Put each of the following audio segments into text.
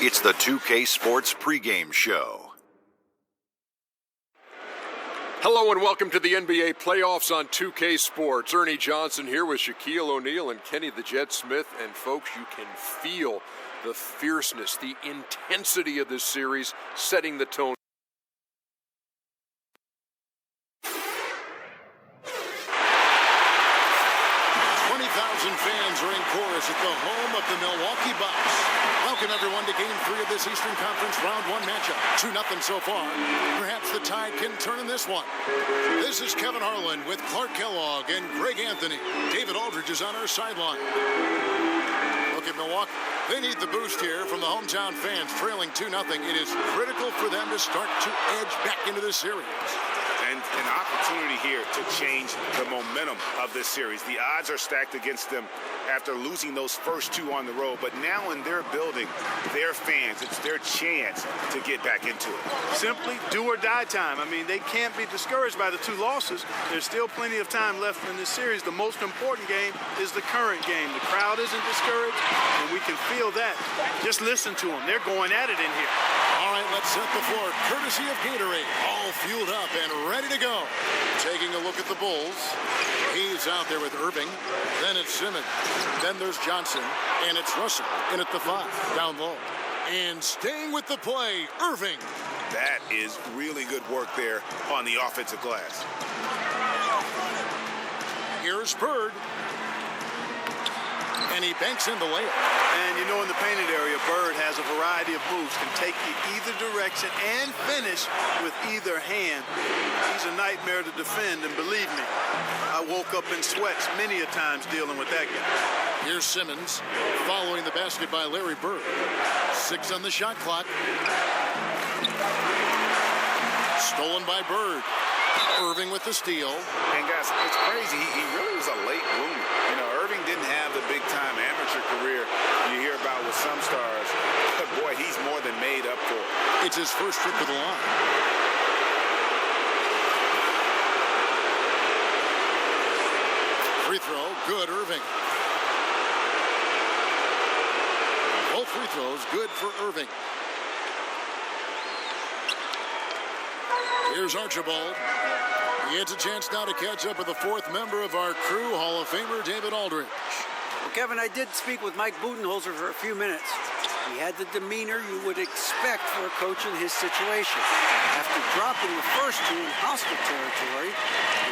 It's the 2K Sports pregame show. Hello and welcome to the NBA playoffs on 2K Sports. Ernie Johnson here with Shaquille O'Neal and Kenny the Jet Smith. And folks, you can feel the fierceness, the intensity of this series setting the tone. 20,000 fans are in chorus at the home of the Milwaukee Bucks. Welcome everyone to Game 3 of this Eastern Conference Round 1 matchup. 2-0 so far. Perhaps the tide can turn in this one. This is Kevin Harlan with Clark Kellogg and Greg Anthony. David Aldridge is on our sideline. Look at Milwaukee. They need the boost here from the hometown fans, trailing 2-0. It is critical for them to start to edge back into this series. And an opportunity here to change the momentum of this series. The odds are stacked against them after losing those first two on the road. But now in their building, their fans, it's their chance to get back into it. Simply do or die time. I mean, they can't be discouraged by the two losses. There's still plenty of time left in this series. The most important game is the current game. The crowd isn't discouraged, and we can feel that. Just listen to them. They're going at it in here. All right, let's set the floor. Courtesy of Gatorade. All fueled up and ready to go. Taking a look at the Bulls. He's out there with Irving. Then it's Simmons. Then there's Johnson. And it's Russell in at the 5. Down low. And staying with the play, Irving. That is really good work there on the offensive glass. Here's Bird. And he banks in the layup. And you know, in the painted area, Bird has a variety of moves, can take you either direction and finish with either hand. He's a nightmare to defend, and believe me, I woke up in sweats many a times dealing with that guy. Here's Simmons following the basket by Larry Bird. 6 on the shot clock. Stolen by Bird. Irving with the steal. And guys, it's crazy. He really was a late bloomer. You know, Irving didn't have the big-time amateur career you hear about with some stars. But boy, he's more than made up for it. It's his first trip to the line. Free throw, good, Irving. Both free throws, good for Irving. Here's Archibald. He gets a chance now to catch up with the fourth member of our crew, Hall of Famer David Aldridge. Well, Kevin, I did speak with Mike Budenholzer for a few minutes. He had the demeanor you would expect for a coach in his situation. After dropping the first two in hostile territory,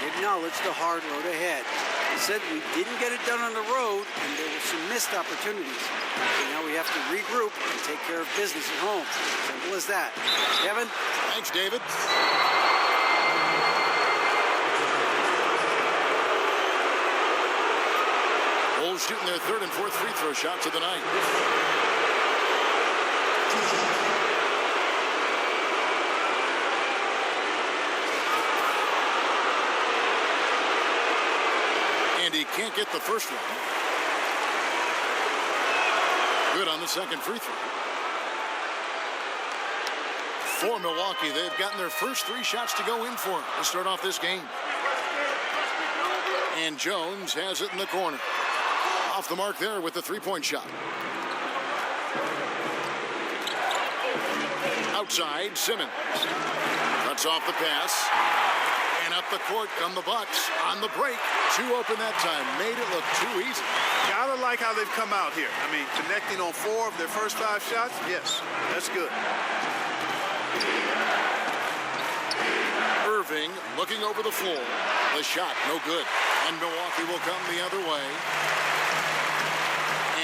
he acknowledged the hard road ahead. He said we didn't get it done on the road, and there were some missed opportunities. So now we have to regroup and take care of business at home. Simple as that. Kevin? Thanks, David. Bulls shooting their third and fourth free throw shots of the night. And he can't get the first one. Good on the second free throw. For Milwaukee, they've gotten their first 3 shots to go in for to start off this game. And Jones has it in the corner. Off the mark there with the 3-point shot. Outside, Simmons. Cuts off the pass. And up the court come the Bucks on the break. 2 open that time. Made it look too easy. Gotta like how they've come out here. I mean, connecting on 4 of their first 5 shots, yes, that's good. Irving looking over the floor. The shot, no good. And Milwaukee will come the other way.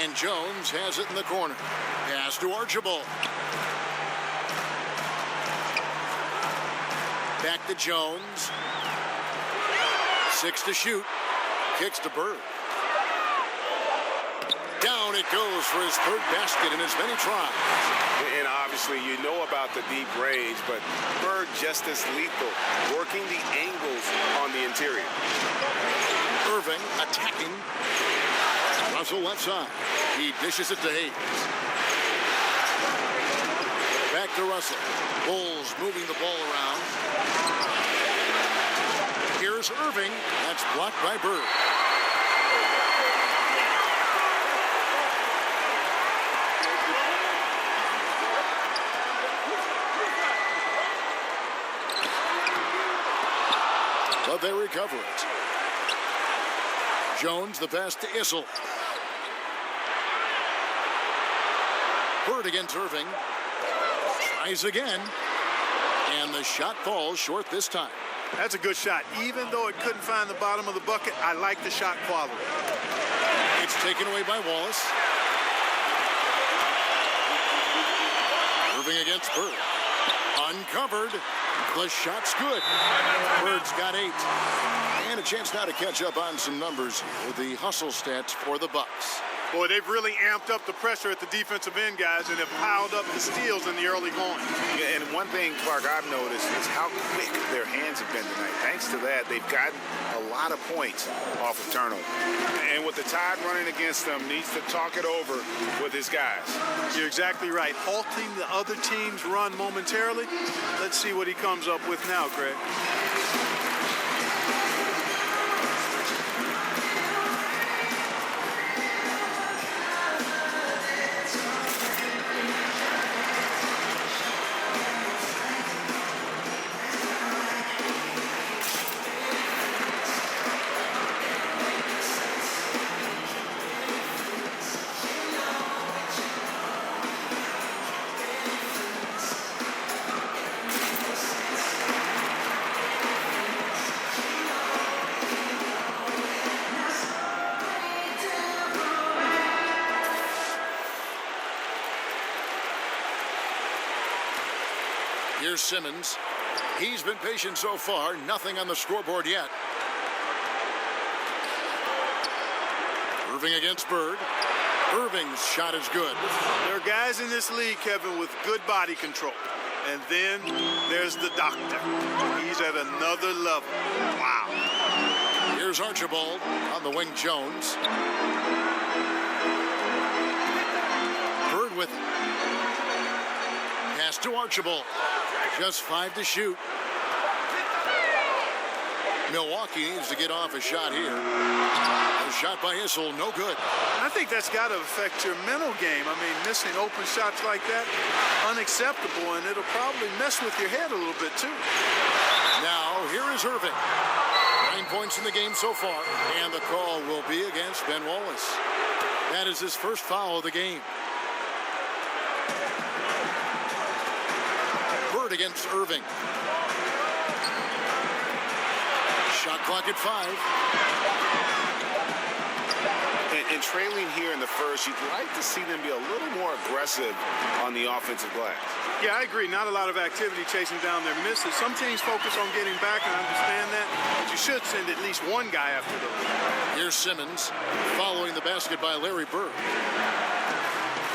And Jones has it in the corner. Pass to Archibald. Back to Jones. 6 to shoot. Kicks to Bird. Down it goes for his third basket in as many tries. And obviously, you know about the deep range, but Bird just as lethal, working the angles on the interior. Irving attacking. Russell left side. He dishes it to Hayes. Back to Russell. Bulls moving the ball around. Here's Irving. That's blocked by Bird. but they recover it. Jones, the pass to Issel. Bird against Irving. Tries again. And the shot falls short this time. That's a good shot. Even though it couldn't find the bottom of the bucket, I like the shot quality. It's taken away by Wallace. Irving against Bird. Uncovered. The shot's good. Bird's got 8. And a chance now to catch up on some numbers with the hustle stats for the Bucks. Boy, they've really amped up the pressure at the defensive end, guys, and have piled up the steals in the early going. Yeah, and one thing, Clark, I've noticed is how quick their hands have been tonight. Thanks to that, they've gotten a lot of points off of turnover. And with the Tide running against them, needs to talk it over with his guys. You're exactly right. Halting the other team's run momentarily. Let's see what he comes up with now, Greg. Here's Simmons. He's been patient so far. Nothing on the scoreboard yet. Irving against Bird. Irving's shot is good. There are guys in this league, Kevin, with good body control. And then there's the doctor. He's at another level. Wow. Here's Archibald on the wing. Jones. Bird with it. Pass to Archibald. Just 5 to shoot. Milwaukee needs to get off a shot here. A shot by Issel, no good. I think that's got to affect your mental game. I mean, missing open shots like that, unacceptable, and it'll probably mess with your head a little bit too. Now, here is Irving. 9 points in the game so far, and the call will be against Ben Wallace. That is his first foul of the game. Bird against Irving. Shot clock at 5. And trailing here in the first, you'd like to see them be a little more aggressive on the offensive glass. Yeah, I agree. Not a lot of activity chasing down their misses. Some teams focus on getting back, and I understand that. But you should send at least one guy after those. Here's Simmons following the basket by Larry Bird.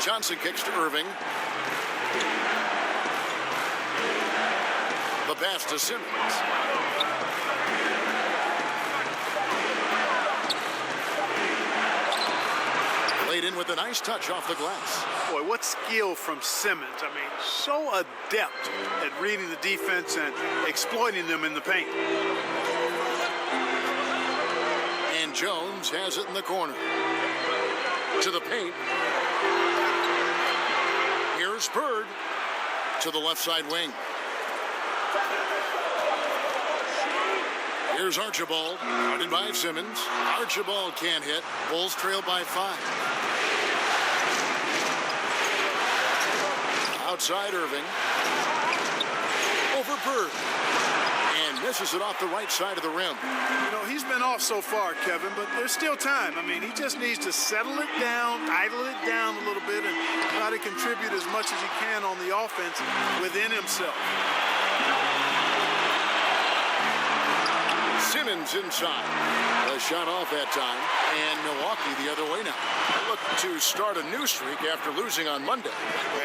Johnson kicks to Irving. The pass to Simmons. Laid in with a nice touch off the glass. Boy, what skill from Simmons. I mean, so adept at reading the defense and exploiting them in the paint. And Jones has it in the corner. To the paint. Here's Bird to the left side wing. Here's Archibald, guarded by Simmons. Archibald can't hit. Bulls trail by 5. Outside Irving. Over Bird. And misses it off the right side of the rim. You know, he's been off so far, Kevin, but there's still time. I mean, he just needs to settle it down, idle it down a little bit, and try to contribute as much as he can on the offense within himself. Simmons inside. A shot off that time. And Milwaukee the other way now. They look to start a new streak after losing on Monday.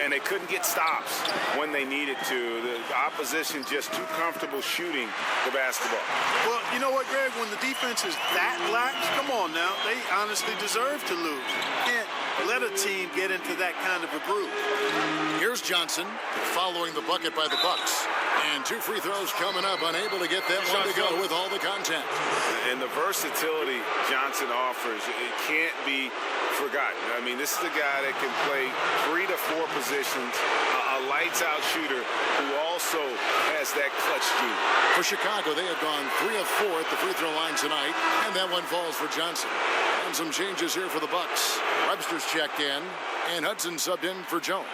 And they couldn't get stops when they needed to. The opposition just too comfortable shooting the basketball. Well, you know what, Greg? When the defense is that lax, come on now. They honestly deserve to lose. You can't let a team get into that kind of a groove. Here's Johnson following the bucket by the Bucks. And 2 free throws coming up, unable to get that one to go with all the contact. And the versatility Johnson offers, it can't be forgotten. I mean, this is a guy that can play 3 to 4 positions, a lights-out shooter who also has that clutch gene. For Chicago, they have gone 3 of 4 at the free throw line tonight, and that one falls for Johnson. And some changes here for the Bucks. Webster's checked in, and Hudson subbed in for Jones.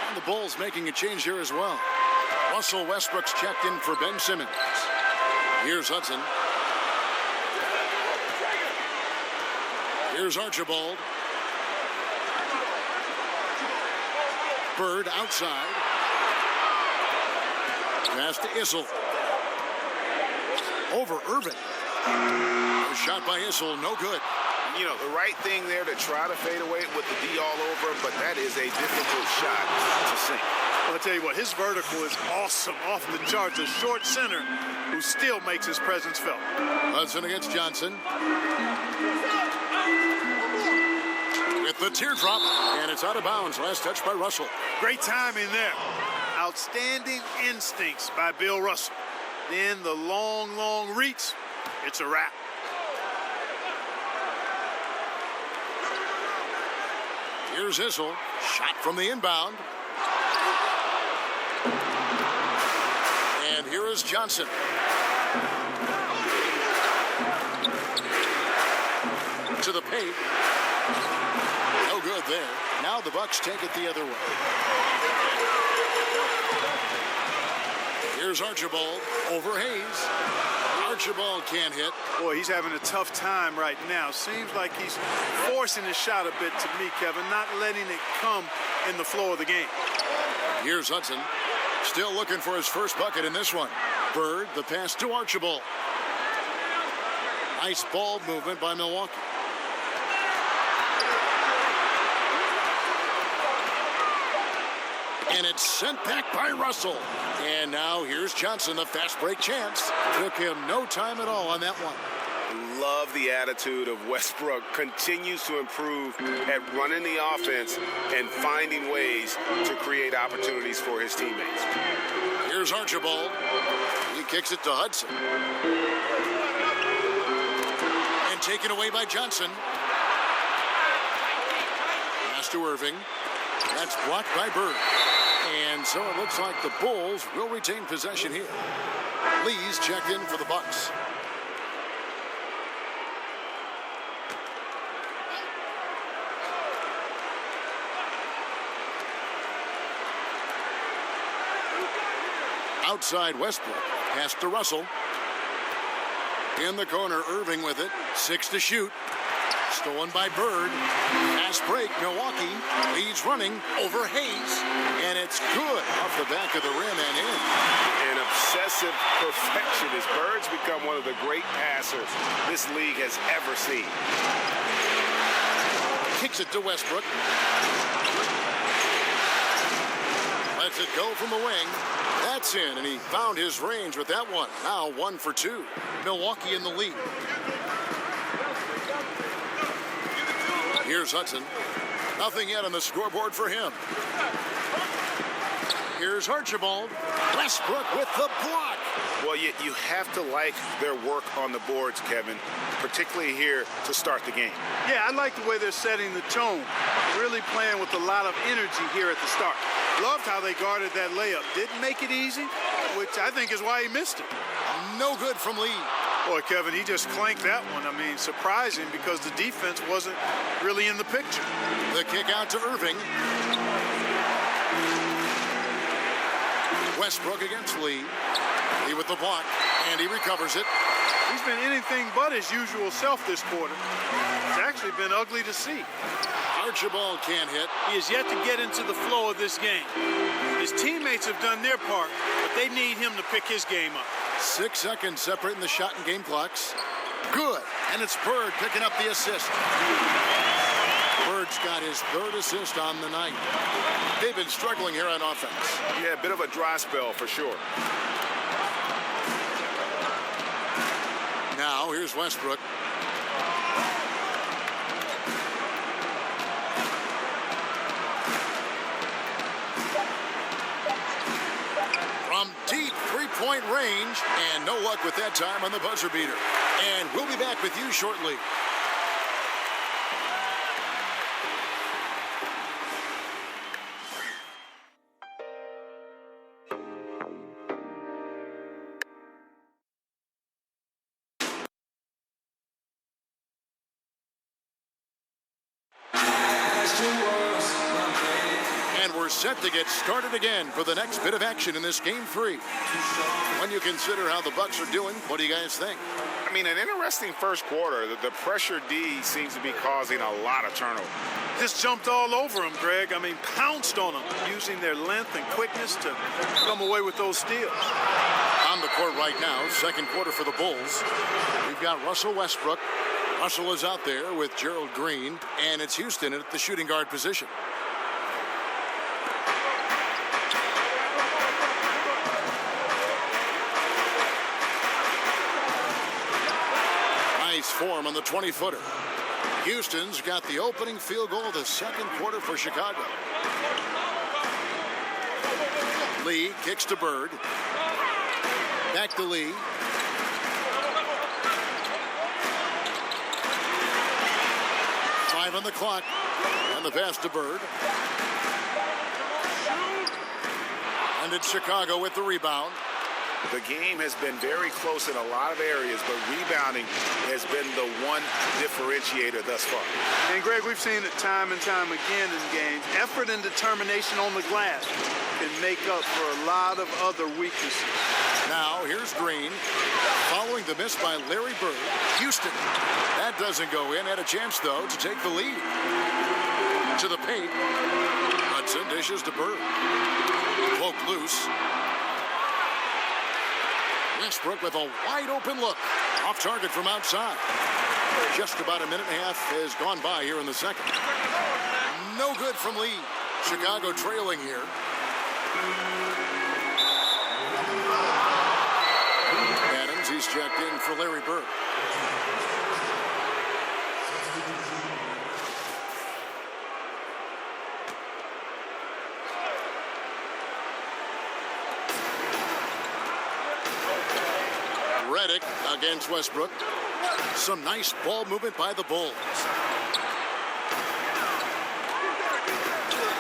And the Bulls making a change here as well. Russell Westbrook's checked in for Ben Simmons. Here's Hudson. Here's Archibald. Bird outside. Pass to Issel. Over Irvin. A shot by Issel, no good. You know, the right thing there to try to fade away with the D all over him, but that is a difficult shot to sink. Well, I'll tell you what, his vertical is awesome, off the charts. A short center who still makes his presence felt. Hudson against Johnson. With the teardrop, and it's out of bounds. Last touch by Russell. Great timing there. Outstanding instincts by Bill Russell. Then the long, long reach. It's a wrap. Here's Issel. Shot from the inbound. And here is Johnson. To the paint. No good there. Now the Bucks take it the other way. Here's Archibald over Hayes. Archibald can't hit. Boy, he's having a tough time right now. Seems like he's forcing his shot a bit to me, Kevin, not letting it come in the flow of the game. Here's Hudson. Still looking for his first bucket in this one. Bird, the pass to Archibald. Nice ball movement by Milwaukee. And it's sent back by Russell. And now here's Johnson, the fast break chance. Took him no time at all on that one. Love the attitude of Westbrook. Continues to improve at running the offense and finding ways to create opportunities for his teammates. Here's Archibald. He kicks it to Hudson. And taken away by Johnson. Pass to Irving. That's blocked by Bird. And so it looks like the Bulls will retain possession here. Lee's checked in for the Bucks. Outside Westbrook. Pass to Russell. In the corner, Irving with it. 6 to shoot. Stolen by Bird. Fast break, Milwaukee. Leads running over Hayes. And it's good off the back of the rim and in. An obsessive perfection as Bird's become one of the great passers this league has ever seen. Kicks it to Westbrook. Lets it go from the wing. That's in, and he found his range with that one. Now 1 for 2. Milwaukee in the lead. Here's Hudson. Nothing yet on the scoreboard for him. Here's Archibald. Westbrook with the block. Well, you have to like their work on the boards, Kevin, particularly here to start the game. Yeah, I like the way they're setting the tone. Really playing with a lot of energy here at the start. Loved how they guarded that layup. Didn't make it easy, which I think is why he missed it. No good from Lee. Boy, Kevin, he just clanked that one. I mean, surprising because the defense wasn't really in the picture. The kick out to Irving. Westbrook against Lee. Lee with the block, and he recovers it. He's been anything but his usual self this quarter. It's actually been ugly to see. Archibald can't hit. He has yet to get into the flow of this game. His teammates have done their part, but they need him to pick his game up. 6 seconds separating the shot and game clocks. Good. And it's Bird picking up the assist. Bird's got his 3rd assist on the night. They've been struggling here on offense. Yeah, a bit of a dry spell for sure. Now, here's Westbrook. range, and no luck with that time on the buzzer beater. And we'll be back with you shortly. And we're set to get started again for the next bit of action in this game 3. When you consider how the Bucks are doing, what do you guys think? I mean, an interesting first quarter. The pressure D seems to be causing a lot of turnover. Just jumped all over him, Greg. I mean, pounced on him, using their length and quickness to come away with those steals. On the court right now, second quarter for the Bulls. We've got Russell Westbrook. Russell is out there with Gerald Green, and it's Houston at the shooting guard position. Nice form on the 20-footer. Houston's got the opening field goal of the second quarter for Chicago. Lee kicks to Bird. Back to Lee. On the clock, and the pass to Bird. And it's Chicago with the rebound. The game has been very close in a lot of areas, but rebounding has been the one differentiator thus far. And Greg, we've seen it time and time again in games. Effort and determination on the glass can make up for a lot of other weaknesses. Now, here's Green. Following the miss by Larry Bird. Houston. That doesn't go in. Had a chance, though, to take the lead. To the paint. Hudson dishes to Bird. Poke loose. Westbrook with a wide-open look. Off target from outside. Just about a minute and a half has gone by here in the second. No good from Lee. Chicago trailing here. Adams, he's checked in for Larry Bird. Redick against Westbrook. Some nice ball movement by the Bulls.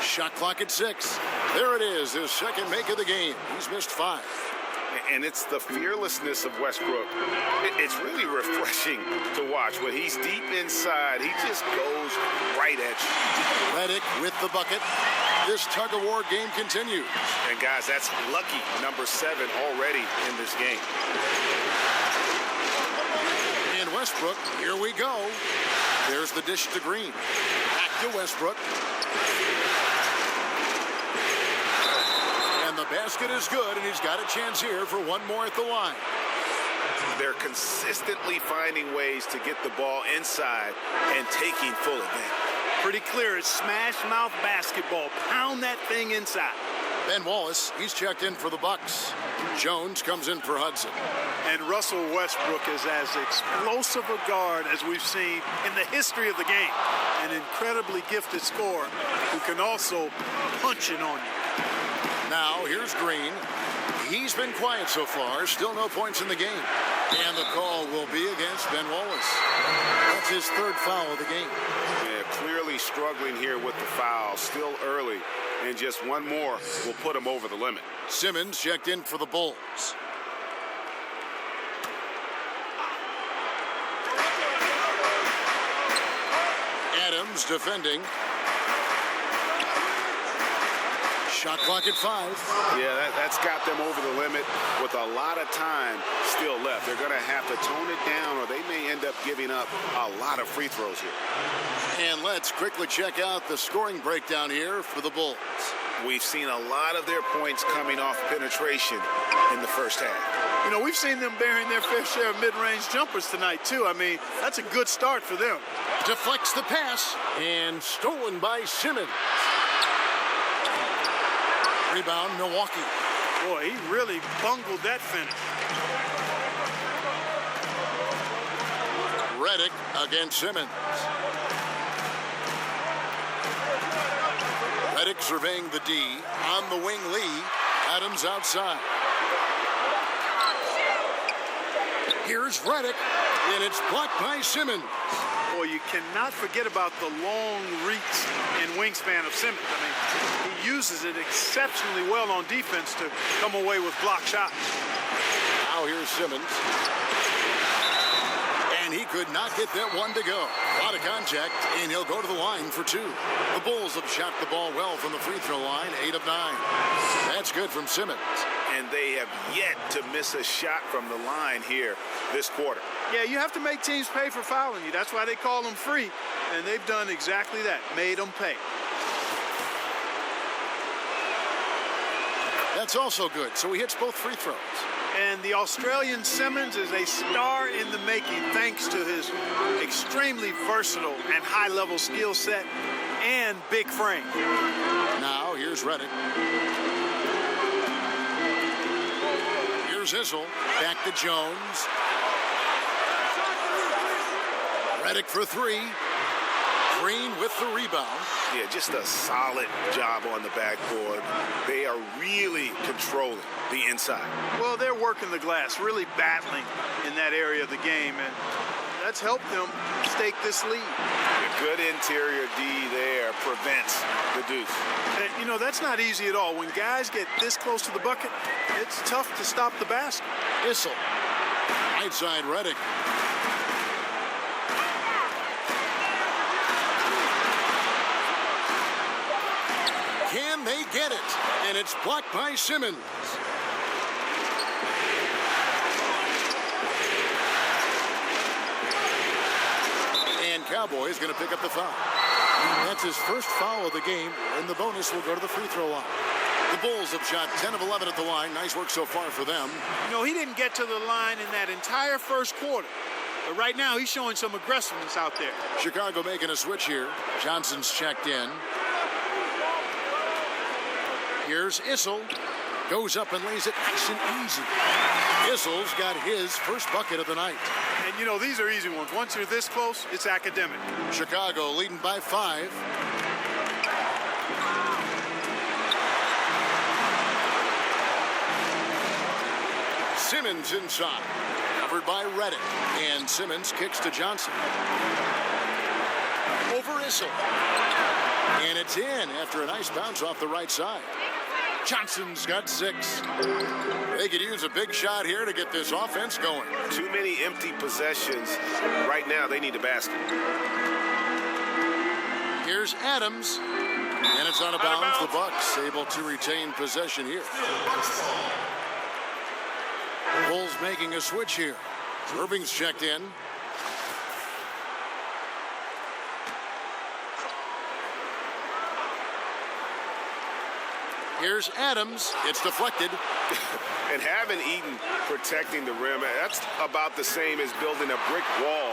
Shot clock at 6. There it is, his second make of the game. He's missed 5. And it's the fearlessness of Westbrook. It's really refreshing to watch. When he's deep inside, he just goes right at you. Redick with the bucket. This tug-of-war game continues. And guys, that's lucky number 7 already in this game. And Westbrook, here we go. There's the dish to Green. Back to Westbrook. And the basket is good, and he's got a chance here for one more at the line. They're consistently finding ways to get the ball inside and taking full advantage. Pretty clear, it's smash mouth basketball. Pound that thing inside. Ben Wallace, he's checked in for the Bucks. Jones comes in for Hudson. And Russell Westbrook is as explosive a guard as we've seen in the history of the game. An incredibly gifted scorer who can also punch it on you. Now, here's Green. He's been quiet so far. Still no points in the game. And the call will be against Ben Wallace. That's his third foul of the game. Yeah, clearly struggling here with the foul. Still early. And just one more will put him over the limit. Simmons checked in for the Bulls. Adams defending. Shot clock at 5. Yeah, that's got them over the limit with a lot of time still left. They're going to have to tone it down, or they may end up giving up a lot of free throws here. And let's quickly check out the scoring breakdown here for the Bulls. We've seen a lot of their points coming off penetration in the first half. You know, we've seen them bearing their fair share of mid-range jumpers tonight, too. I mean, that's a good start for them. Deflects the pass, and stolen by Simmons. Rebound, Milwaukee. Boy, he really bungled that finish. Redick against Simmons. Redick surveying the D. On the wing, Lee. Adams outside. Here's Redick, and it's blocked by Simmons. Boy, you cannot forget about the long reach and wingspan of Simmons. I mean, he uses it exceptionally well on defense to come away with block shots. Now here's Simmons. And he could not get that one to go. A lot of contact, and he'll go to the line for two. The Bulls have shot the ball well from the free throw line, 8 of 9. That's good from Simmons. And they have yet to miss a shot from the line here this quarter. Yeah, you have to make teams pay for fouling you. That's why they call them free, and they've done exactly that, made them pay. That's also good, so he hits both free throws. And the Australian Simmons is a star in the making thanks to his extremely versatile and high-level skill set and big frame. Now here's Redick. Here's Issel. Back to Jones. Redick for three. Green with the rebound. Yeah, just a solid job on the backboard. They are really controlling the inside. Well, they're working the glass, really battling in that area of the game, and that's helped them stake this lead. A good interior D there prevents the deuce. And, you know, that's not easy at all. When guys get this close to the bucket, it's tough to stop the basket. Issel. Right side, Redick. Can they get it? And it's blocked by Simmons. And Cowboys going to pick up the foul. That's his first foul of the game, and the bonus will go to the free throw line. The Bulls have shot 10 of 11 at the line. Nice work so far for them. You know, he didn't get to the line in that entire first quarter. But right now, he's showing some aggressiveness out there. Chicago making a switch here. Johnson's checked in. Here's Issel. Goes up and lays it nice and easy. Issel's got his first bucket of the night. And, you know, these are easy ones. Once you're this close, it's academic. Chicago leading by 5. Simmons inside. Covered by Redick. And Simmons kicks to Johnson. Over Issel. And it's in after a nice bounce off the right side. Johnson's got 6. They could use a big shot here to get this offense going. Too many empty possessions. Right now, they need a basket. Here's Adams. And it's out of bounds. The Bucks able to retain possession here. Bulls making a switch here. Irving's checked in. Here's Adams. It's deflected. And having Eaton protecting the rim, that's about the same as building a brick wall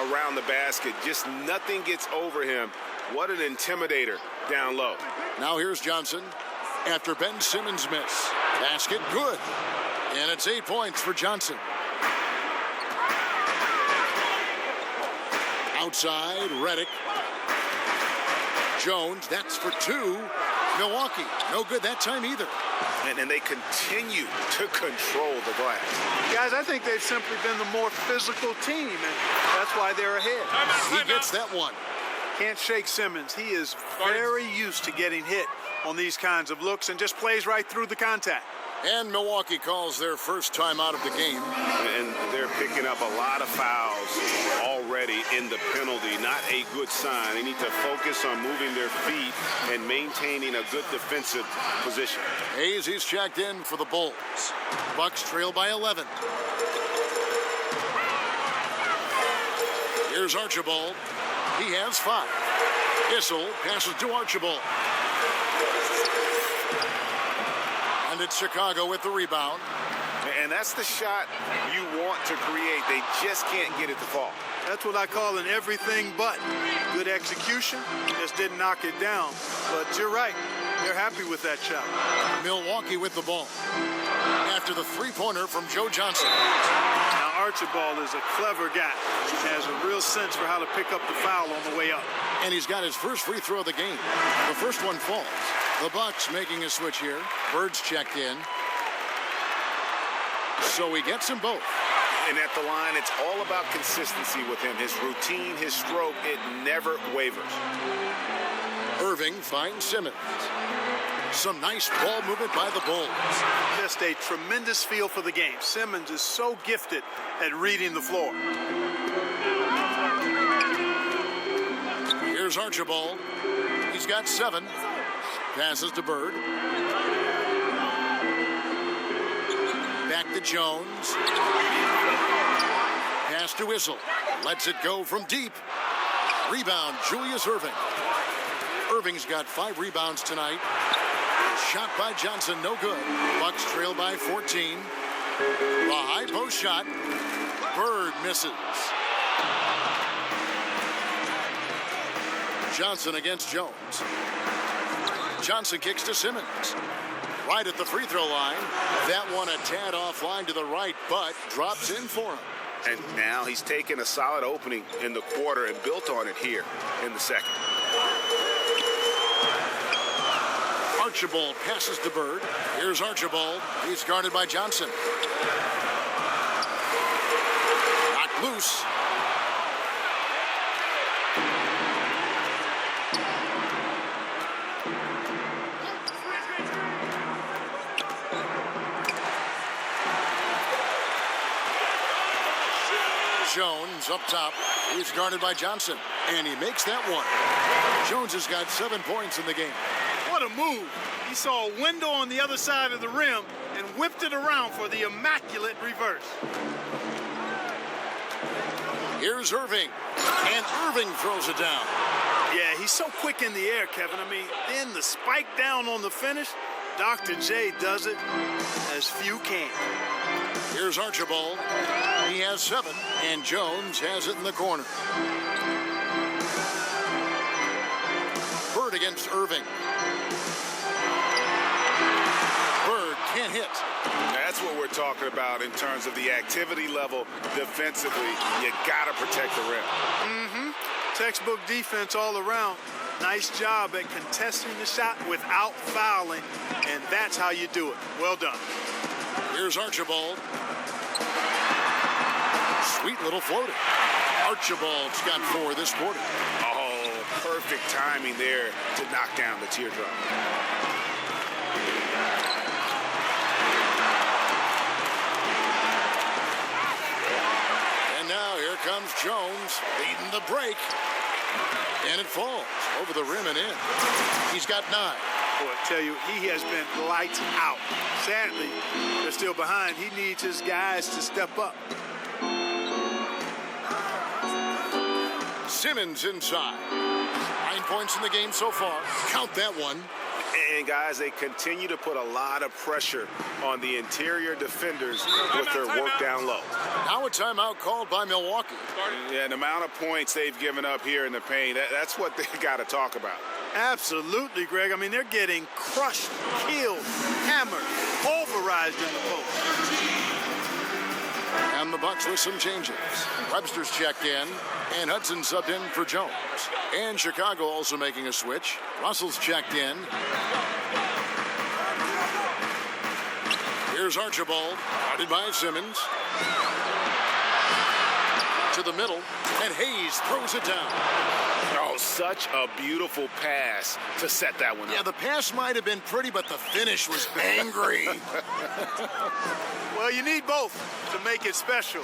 around the basket. Just nothing gets over him. What an intimidator down low. Now here's Johnson. After Ben Simmons' miss. Basket good. And it's 8 points for Johnson. Outside, Redick. Jones, that's for 2. Milwaukee, no good that time either. And they continue to control the glass. Guys, I think they've simply been the more physical team, and that's why they're ahead. He gets that one. Can't shake Simmons. He is very used to getting hit on these kinds of looks and just plays right through the contact. And Milwaukee calls their first time out of the game. And they're picking up a lot of fouls already in the penalty. Not a good sign. They need to focus on moving their feet and maintaining a good defensive position. Hayes, he's checked in for the Bulls. Bucks trail by 11. Here's Archibald. He has 5. Issel passes to Archibald. And it's Chicago with the rebound. And that's the shot you want to create. They just can't get it to fall. That's what I call an everything but. Good execution, just didn't knock it down. But you're right, they're happy with that shot. Milwaukee with the ball. After the three-pointer from Joe Johnson. Now Archibald is a clever guy. He has a real sense for how to pick up the foul on the way up. And he's got his first free throw of the game. The first one falls. The Bucks making a switch here. Bird's checked in. So he gets them both. And at the line, it's all about consistency with him. His routine, his stroke, it never wavers. Irving finds Simmons. Some nice ball movement by the Bulls. Just a tremendous feel for the game. Simmons is so gifted at reading the floor. Here's Archibald. He's got 7. Passes to Bird. Back to Jones. Pass to Whistle. Lets it go from deep. Rebound, Julius Irving. Irving's got 5 rebounds tonight. Shot by Johnson, no good. Bucks trail by 14. A high post shot. Bird misses. Johnson against Jones. Johnson kicks to Simmons. Right at the free throw line. That one a tad offline to the right, but drops in for him. And now he's taken a solid opening in the quarter and built on it here in the second. Archibald passes to Bird. Here's Archibald. He's guarded by Johnson. Knocked loose. Jones up top. He's guarded by Johnson. And he makes that one. Jones has got 7 points in the game. What a move. He saw a window on the other side of the rim and whipped it around for the immaculate reverse. Here's Irving. And Irving throws it down. Yeah, he's so quick in the air, Kevin. I mean, then the spike down on the finish. Dr. J does it as few can. Here's Archibald. He has 7, and Jones has it in the corner. Bird against Irving. Bird can't hit. That's what we're talking about in terms of the activity level defensively. You got to protect the rim. Textbook defense all around. Nice job at contesting the shot without fouling, and that's how you do it. Well done. Here's Archibald. Sweet little floater. Archibald's got 4 this quarter. Oh, perfect timing there to knock down the teardrop. And now here comes Jones leading the break. And it falls over the rim and in. He's got 9. Boy, I tell you, he has been lights out. Sadly, they're still behind. He needs his guys to step up. Simmons inside. 9 points in the game so far. Count that one. And guys, they continue to put a lot of pressure on the interior defenders with their work down low. Now a timeout called by Milwaukee. Yeah, the amount of points they've given up here in the paint, that's what they got to talk about. Absolutely, Greg. I mean, they're getting crushed, killed, hammered, pulverized in the post. And the Bucks with some changes. Webster's checked in, and Hudson subbed in for Jones. And Chicago also making a switch. Russell's checked in. Here's Archibald, guarded by Simmons. To the middle, and Hayes throws it down. Oh, such a beautiful pass to set that one up. Yeah, the pass might have been pretty, but the finish was angry. Well, you need both to make it special,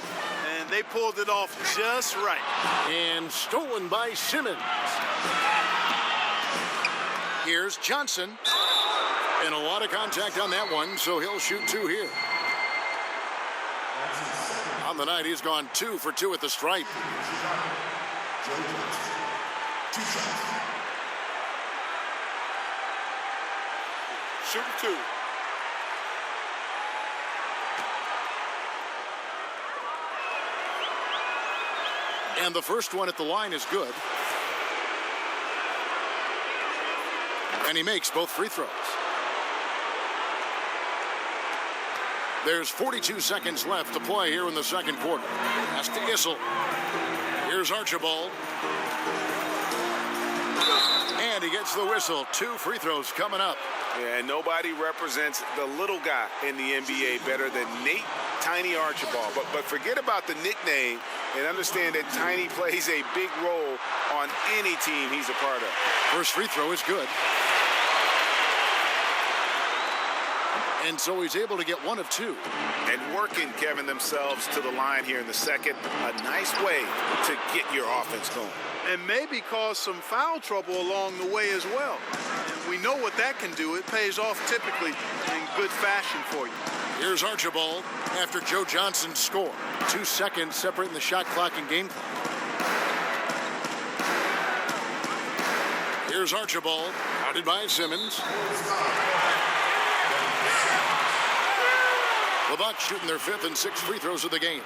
and they pulled it off just right. And stolen by Simmons. Here's Johnson. And a lot of contact on that one, so he'll shoot 2 here. On the night, he's gone 2 for 2 at the stripe. Shooting 2. And the first one at the line is good. And he makes both free throws. There's 42 seconds left to play here in the second quarter. Pass to Issel. Here's Archibald. And he gets the whistle. 2 free throws coming up. Yeah, and nobody represents the little guy in the NBA better than Nate Tiny Archibald. But forget about the nickname and understand that Tiny plays a big role on any team he's a part of. First free throw is good. And so he's able to get one of two. And working, Kevin, themselves to the line here in the second. A nice way to get your offense going. And maybe cause some foul trouble along the way as well. We know what that can do. It pays off typically in good fashion for you. Here's Archibald after Joe Johnson's score. 2 seconds separating the shot clock and game clock. Here's Archibald, guarded by Simmons. The Bucks shooting their 5th and 6th free throws of the game.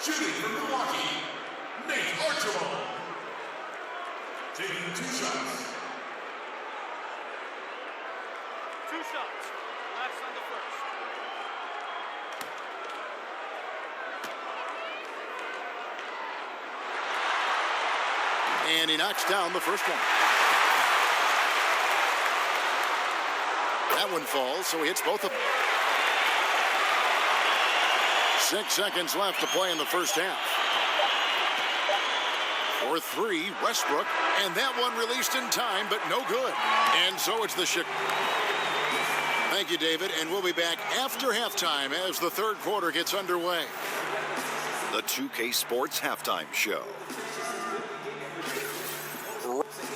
Shooting from Milwaukee, Nate Archibald. Taking 2 shots. 2 shots. Last on the first. And he knocks down the first one. That one falls, so he hits both of them. 6 seconds left to play in the first half. For 3, Westbrook, and that one released in time, but no good. And so it's the Thank you, David, and we'll be back after halftime as the third quarter gets underway. The 2K Sports Halftime Show.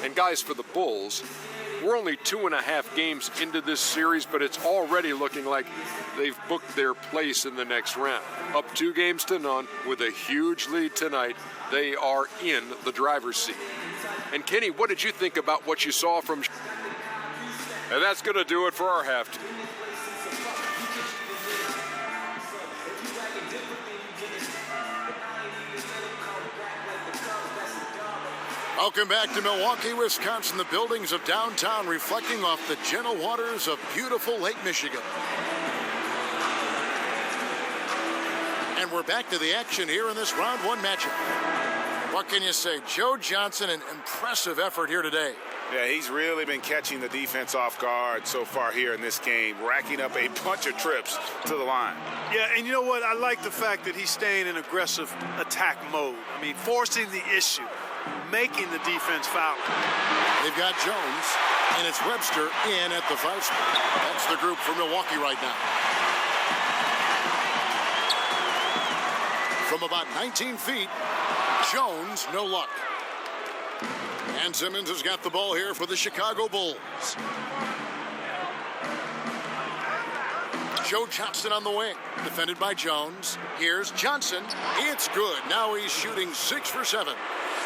And guys, for the Bulls, we're only 2.5 games into this series, but it's already looking like they've booked their place in the next round. Up 2 games to none with a huge lead tonight. They are in the driver's seat. And Kenny, what did you think about what you saw from? And that's going to do it for our halftime. Welcome back to Milwaukee, Wisconsin, the buildings of downtown reflecting off the gentle waters of beautiful Lake Michigan. And we're back to the action here in this round 1 matchup. What can you say? Joe Johnson, an impressive effort here today. Yeah, he's really been catching the defense off guard so far here in this game, racking up a bunch of trips to the line. Yeah, and you know what? I like the fact that he's staying in aggressive attack mode. I mean, forcing the issue, making the defense foul. They've got Jones, and it's Webster in at the 5 spot. That's the group for Milwaukee right now. From about 19 feet, Jones, no luck. And Simmons has got the ball here for the Chicago Bulls. Joe Johnson on the wing, defended by Jones. Here's Johnson. It's good. Now he's shooting 6 for 7.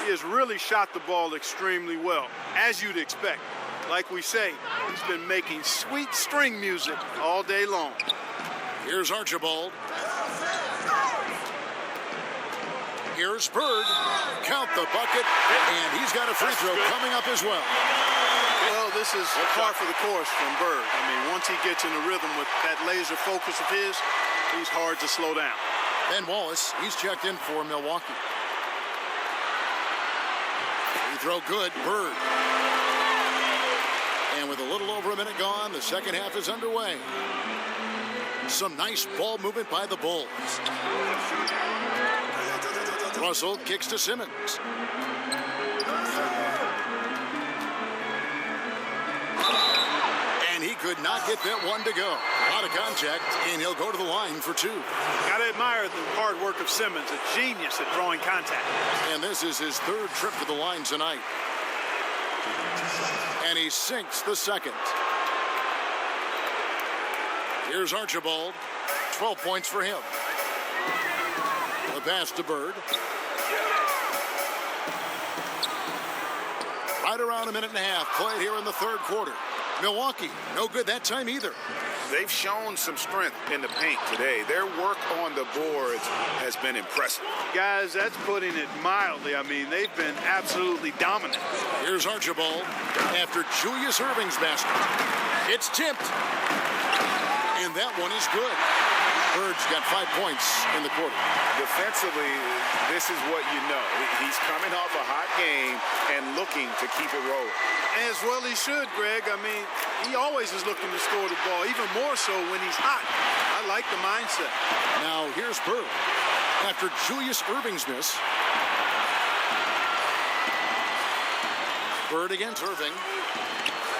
He has really shot the ball extremely well, as you'd expect. Like we say, he's been making sweet string music all day long. Here's Archibald. Here's Bird. Count the bucket, and he's got a free throw coming up as well. Well, this is par for the course from Bird. I mean, once he gets in the rhythm with that laser focus of his, he's hard to slow down. Ben Wallace, he's checked in for Milwaukee. Free throw good, Bird. And with a little over a minute gone, the second half is underway. Some nice ball movement by the Bulls. Russell kicks to Simmons. And he could not get that one to go. A lot of contact, and he'll go to the line for 2. Got to admire the hard work of Simmons, a genius at drawing contact. And this is his 3rd trip to the line tonight. And he sinks the second. Here's Archibald. 12 points for him. The pass to Bird. Right around a minute and a half played here in the third quarter. Milwaukee, no good that time either. They've shown some strength in the paint today. Their work on the boards has been impressive. Guys, that's putting it mildly. I mean, they've been absolutely dominant. Here's Archibald after Julius Erving's basket. It's tipped. And that one is good. Bird's got 5 points in the quarter. Defensively, this is what you know. He's coming off a hot game and looking to keep it rolling. As well he should, Greg. I mean, he always is looking to score the ball, even more so when he's hot. I like the mindset. Now here's Bird. After Julius Irving's miss. Bird against Irving.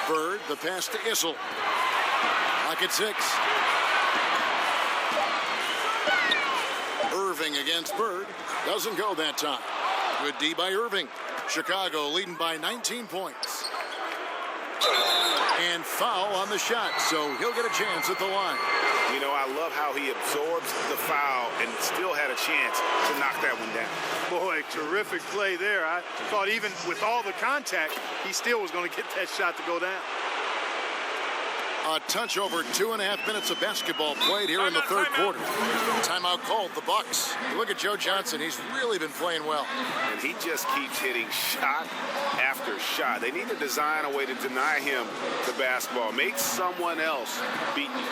Bird, the pass to Issel. Lock at 6. Irving against Bird. Doesn't go that time. Good D by Irving. Chicago leading by 19 points. And foul on the shot, so he'll get a chance at the line. You know, I love how he absorbs the foul and still had a chance to knock that one down. Boy, terrific play there. I thought even with all the contact, he still was going to get that shot to go down. A touch over 2.5 minutes of basketball played here in the third quarter. Timeout called, the Bucks. Look at Joe Johnson. He's really been playing well. And he just keeps hitting shot after shot. They need to design a way to deny him the basketball. Make someone else beat you.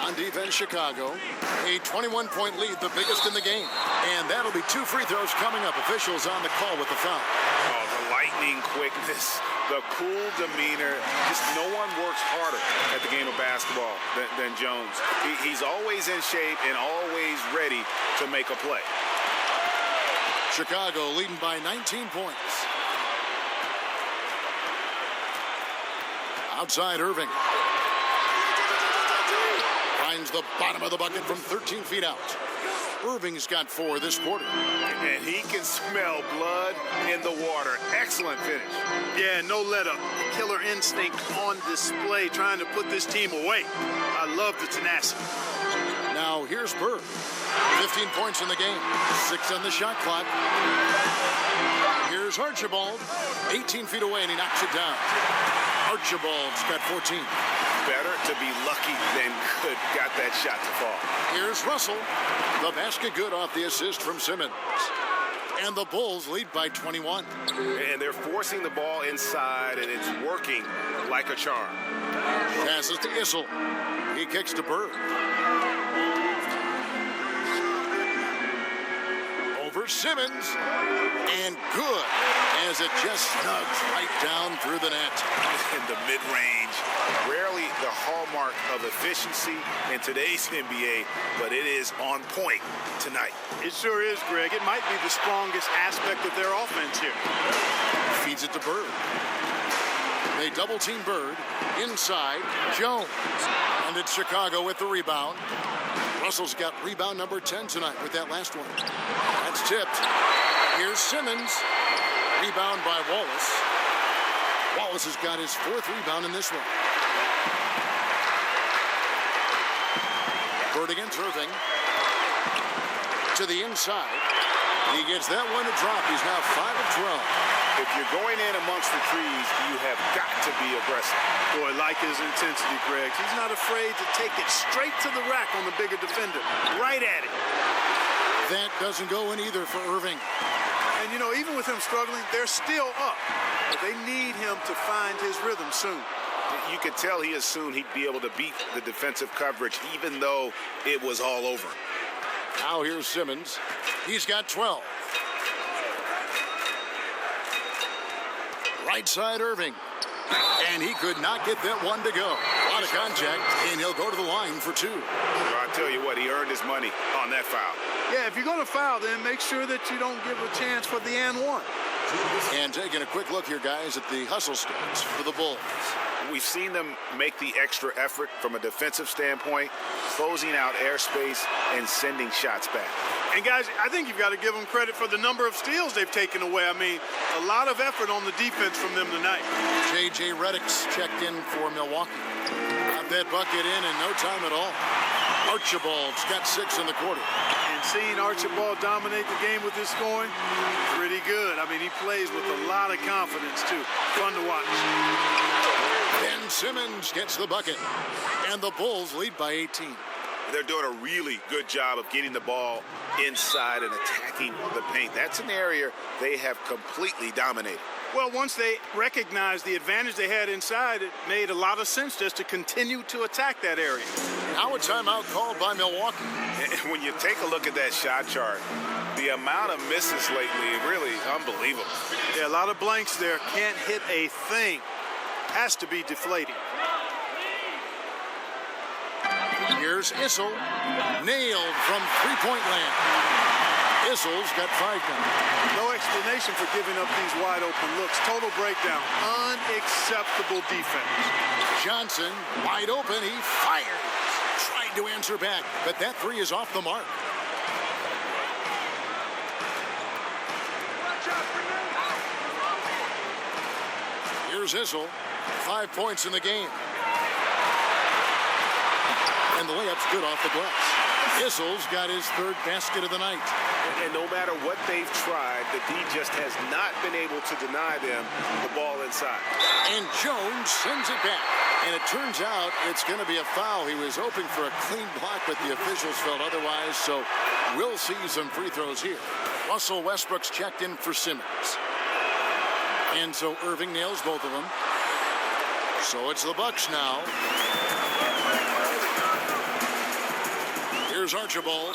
On defense, Chicago. A 21-point lead, the biggest in the game. And that'll be 2 free throws coming up. Officials on the call with the foul. Oh, the lightning quickness, the cool demeanor. Just no one works harder at the game of basketball than Jones. He's always in shape and always ready to make a play. Chicago leading by 19 points. Outside Irving. Finds the bottom of the bucket from 13 feet out. Irving's got 4 this quarter. And he can smell blood in the water. Excellent finish. Yeah, no let up. Killer instinct on display, trying to put this team away. I love the tenacity. Now here's Bird. 15 points in the game. 6 on the shot clock. Here's Archibald. 18 feet away and he knocks it down. Archibald's got 14. Better to be lucky than good. Got that shot to fall. Here's Russell. The basket good off the assist from Simmons. And the Bulls lead by 21. And they're forcing the ball inside, and it's working like a charm. Passes to Issel. He kicks to Bird. Over Simmons. And good, as it just snugs right down through the net. In the mid-range, rarely the hallmark of efficiency in today's NBA, but it is on point tonight. It sure is, Greg. It might be the strongest aspect of their offense here. Feeds it to Bird. They double-team Bird. Inside, Jones. And it's Chicago with the rebound. Russell's got rebound number 10 tonight with that last one. That's tipped. Here's Simmons. Rebound by Wallace. Wallace has got his 4th rebound in this one. Bird against Irving. To the inside. He gets that one to drop. He's now 5 of 12. If you're going in amongst the trees, you have got to be aggressive. Boy, like his intensity, Greg. He's not afraid to take it straight to the rack on the bigger defender. Right at it. That doesn't go in either for Irving. And, you know, even with him struggling, they're still up. But they need him to find his rhythm soon. You could tell he assumed he'd be able to beat the defensive coverage, even though it was all over. Now here's Simmons. He's got 12. Right side Irving. And he could not get that one to go. A lot of contact, and he'll go to the line for 2. Well, I'll tell you what, he earned his money on that foul. Yeah, if you're going to foul, then make sure that you don't give a chance for the and one. And taking a quick look here, guys, at the hustle stats for the Bulls. We've seen them make the extra effort from a defensive standpoint, closing out airspace and sending shots back. And, guys, I think you've got to give them credit for the number of steals they've taken away. I mean, a lot of effort on the defense from them tonight. J.J. Redick's checked in for Milwaukee. Got that bucket in no time at all. Archibald's got 6 in the quarter. And seeing Archibald dominate the game with his scoring, pretty good. I mean, he plays with a lot of confidence, too. Fun to watch. Ben Simmons gets the bucket. And the Bulls lead by 18. They're doing a really good job of getting the ball inside and attacking the paint. That's an area they have completely dominated. Well, once they recognized the advantage they had inside, it made a lot of sense just to continue to attack that area. Now a timeout called by Milwaukee. And when you take a look at that shot chart, the amount of misses lately, really unbelievable. Yeah, a lot of blanks there. Can't hit a thing. Has to be deflating. Here's Issel, nailed from three-point land. Issel's got 5 now. No explanation for giving up these wide-open looks. Total breakdown. Unacceptable defense. Johnson, wide open, he fires. Tried to answer back, but that 3 is off the mark. Here's Issel, 5 points in the game. And the layup's good off the glass. Issel's got his 3rd basket of the night. And no matter what they've tried, the D just has not been able to deny them the ball inside. And Jones sends it back. And it turns out it's going to be a foul. He was hoping for a clean block, but the officials felt otherwise. So we'll see some free throws here. Russell Westbrook's checked in for Simmons. And so Irving nails both of them. So it's the Bucks now. Here's Archibald.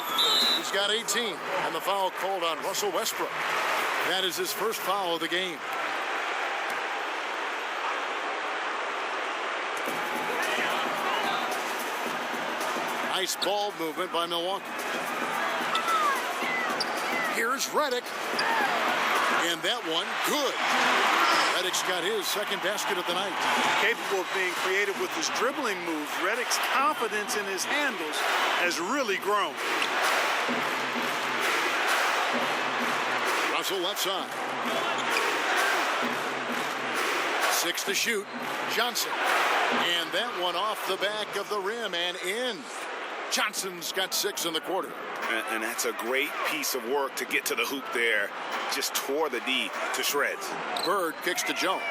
He's got 18. And the foul called on Russell Westbrook. That is his first foul of the game. Nice ball movement by Milwaukee. Here's Redick. And that one, good. Redick's got his 2nd basket of the night. Capable of being creative with his dribbling moves, Redick's confidence in his handles has really grown. Russell left side. 6 to shoot. Johnson. And that one off the back of the rim and in. Johnson's got 6 in the quarter. And that's a great piece of work to get to the hoop there. Just tore the D to shreds. Bird kicks to Jones.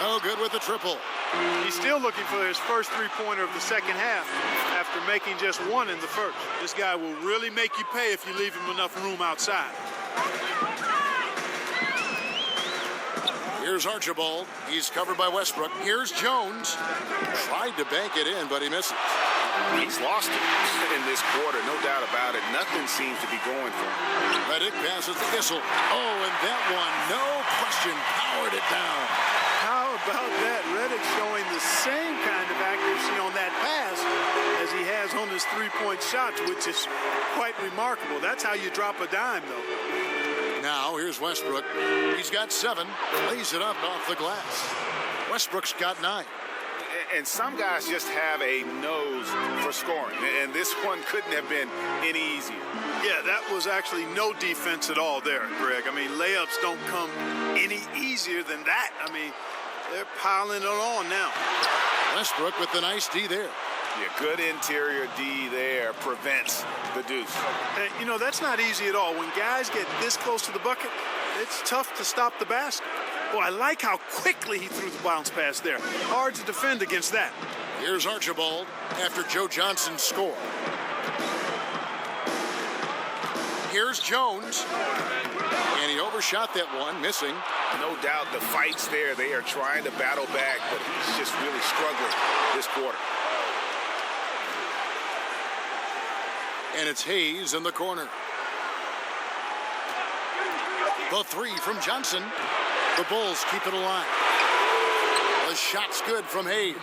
No good with the triple. He's still looking for his first 3-pointer of the second half after making just 1 in the first. This guy will really make you pay if you leave him enough room outside. Here's Archibald. He's covered by Westbrook. Here's Jones. Tried to bank it in, but he misses. He's lost it in this quarter, no doubt about it. Nothing seems to be going for him. Redick passes to Issel. Oh, and that one, no question, powered it down. How about that? Redick showing the same kind of accuracy on that pass as he has on his 3-point shots, which is quite remarkable. That's how you drop a dime, though. Now, here's Westbrook. He's got 7. Lays it up off the glass. Westbrook's got 9. And some guys just have a nose for scoring. And this one couldn't have been any easier. Yeah, that was actually no defense at all there, Greg. I mean, layups don't come any easier than that. I mean, they're piling it on now. Westbrook with the nice D there. Yeah, good interior D there prevents the deuce. And, you know, that's not easy at all. When guys get this close to the bucket, it's tough to stop the basket. Oh, I like how quickly he threw the bounce pass there. Hard to defend against that. Here's Archibald after Joe Johnson's score. Here's Jones. And he overshot that one, missing. No doubt the fight's there. They are trying to battle back, but he's just really struggling this quarter. And it's Hayes in the corner. The 3 from Johnson. The Bulls keep it alive. The shot's good from Hayes.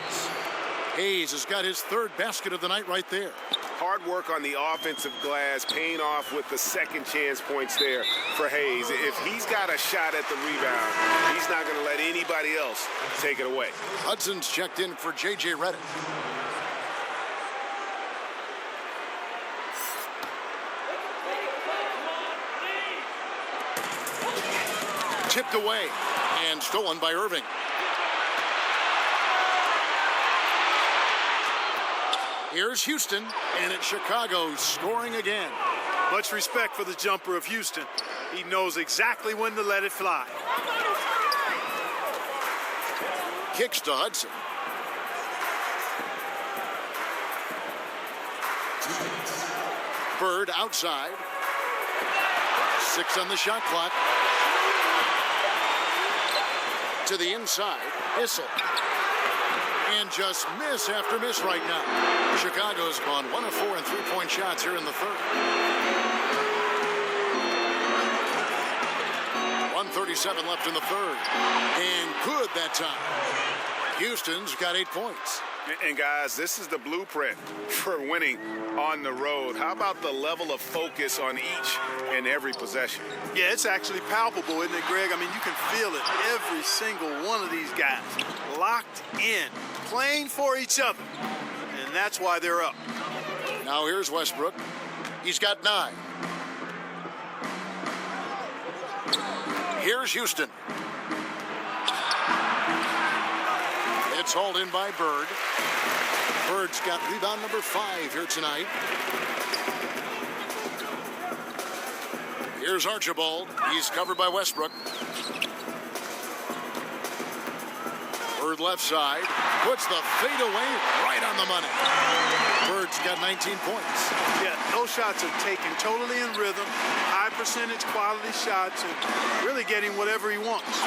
Hayes has got his 3rd basket of the night right there. Hard work on the offensive glass, paying off with the second chance points there for Hayes. If he's got a shot at the rebound, he's not going to let anybody else take it away. Hudson's checked in for J.J. Redick. Tipped away and stolen by Irving. Here's Houston, and it's Chicago scoring again. Much respect for the jumper of Houston. He knows exactly when to let it fly. Kicks to Hudson. Bird outside. 6 on the shot clock. To the inside. Issel. And just miss after miss right now. Chicago's gone 1 of 4 in three-point shots here in the third. 1:37 left in the third. And good that time. Houston's got 8 points. And guys, this is the blueprint for winning on the road. How about the level of focus on each and every possession? Yeah, it's actually palpable, isn't it, Greg? I mean, you can feel it. Every single one of these guys locked in, playing for each other. And that's why they're up. Now here's Westbrook. He's got 9. Here's Houston. It's hauled in by Bird. Bird's got rebound number 5 here tonight. Here's Archibald. He's covered by Westbrook. Bird left side. Puts the fade away right on the money. Bird's got 19 points. Yeah, those shots are taken totally in rhythm. High percentage quality shots and really getting whatever he wants.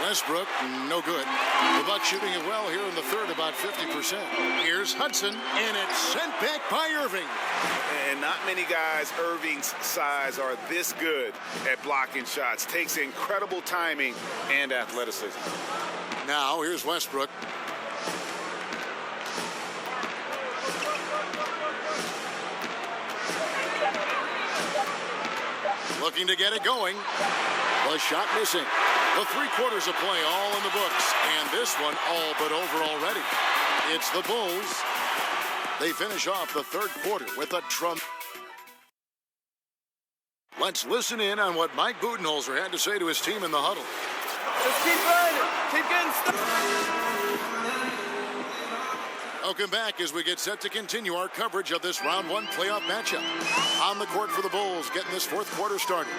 Westbrook, no good. The Bucks shooting it well here in the third, about 50%. Here's Hudson, and it's sent back by Irving. And not many guys Irving's size are this good at blocking shots. Takes incredible timing and athleticism. Now, here's Westbrook. Looking to get it going. The shot missing. The 3 quarters of play all in the books. And this one all but over already. It's the Bulls. They finish off the third quarter with a trump. Let's listen in on what Mike Budenholzer had to say to his team in the huddle. Just keep running. Keep getting stuck. Welcome back as we get set to continue our coverage of this round 1 playoff matchup. On the court for the Bulls, getting this fourth quarter started.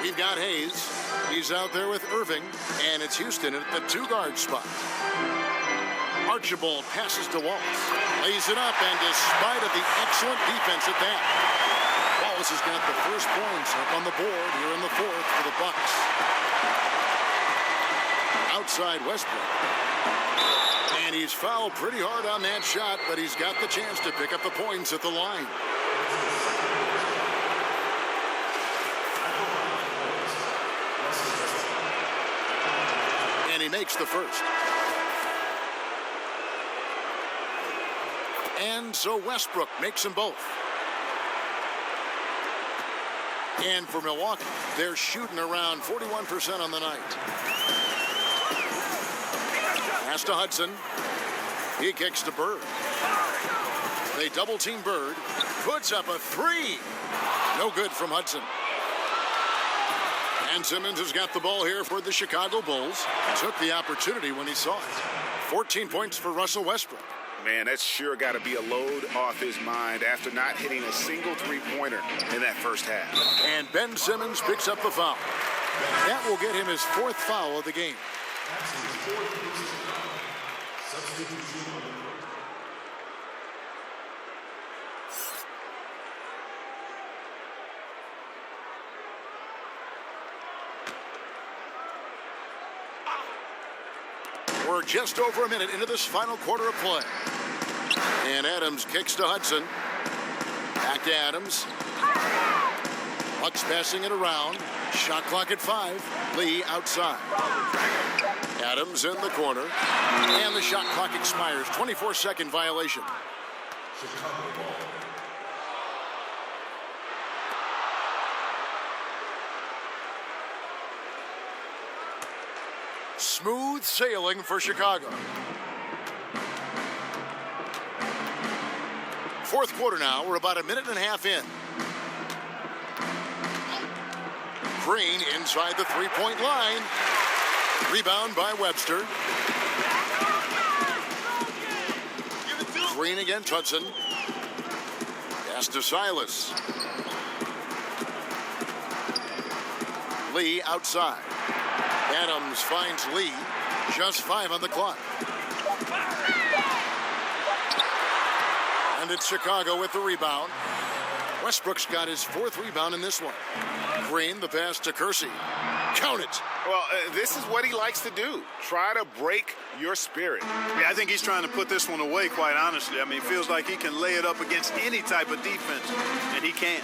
We've got Hayes. He's out there with Irving, and it's Houston at the 2-guard spot. Archibald passes to Wallace. Lays it up, and despite of the excellent defense at that, Wallace has got the first points up on the board here in the fourth for the Bucks. Outside Westbrook. And he's fouled pretty hard on that shot, but he's got the chance to pick up the points at the line. And he makes the first. And so Westbrook makes them both. And for Milwaukee, they're shooting around 41% on the night. Pass to Hudson. He kicks to Bird. They double team Bird. Puts up a 3. No good from Hudson. And Simmons has got the ball here for the Chicago Bulls. Took the opportunity when he saw it. 14 points for Russell Westbrook. Man, that's sure got to be a load off his mind after not hitting a single three-pointer in that first half. And Ben Simmons picks up the foul. That will get him his 4th foul of the game. We're just over a minute into this final quarter of play. And Adams kicks to Hudson. Back to Adams. Bucks passing it around. Shot clock at 5. Lee outside. Adams in the corner. And the shot clock expires. 24-second violation. Smooth sailing for Chicago. Fourth quarter now. We're about a minute and a half in. Green inside the 3-point line. Rebound by Webster. Green against Hudson. Pass to Silas. Lee outside. Adams finds Lee. Just 5 on the clock. And it's Chicago with the rebound. Westbrook's got his 4th rebound in this one. Green, the pass to Kersey. Count it. Well, this is what he likes to do. Try to break your spirit. Yeah, I think he's trying to put this one away, quite honestly. I mean, it feels like he can lay it up against any type of defense, and he can.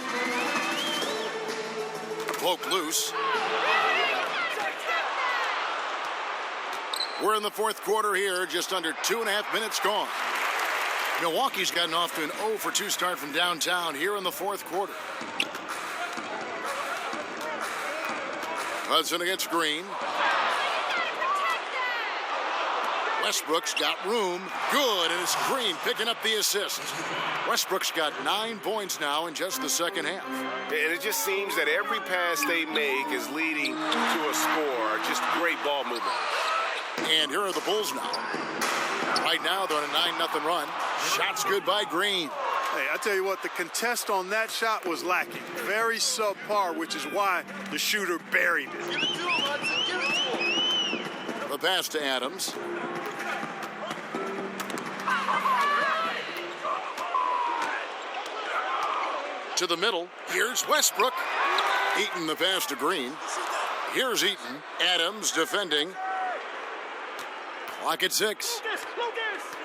Poke loose. We're in the 4th quarter here, just under 2.5 minutes gone. Milwaukee's gotten off to an 0-for-2 start from downtown here in the 4th quarter. Hudson against Green. Westbrook's got room. Good, and it's Green picking up the assist. Westbrook's got 9 points now in just the second half. And it just seems that every pass they make is leading to a score. Just great ball movement. And here are the Bulls now. Right now, they're on a 9-0 run. Shot's good by Green. Hey, I tell you what, the contest on that shot was lacking. Very subpar, which is why the shooter buried it. Give it to him, Hudson. Give it to him. The pass to Adams. To the middle. Here's Westbrook. Eaton the pass to Green. Here's Eaton. Adams defending. Clock at 6.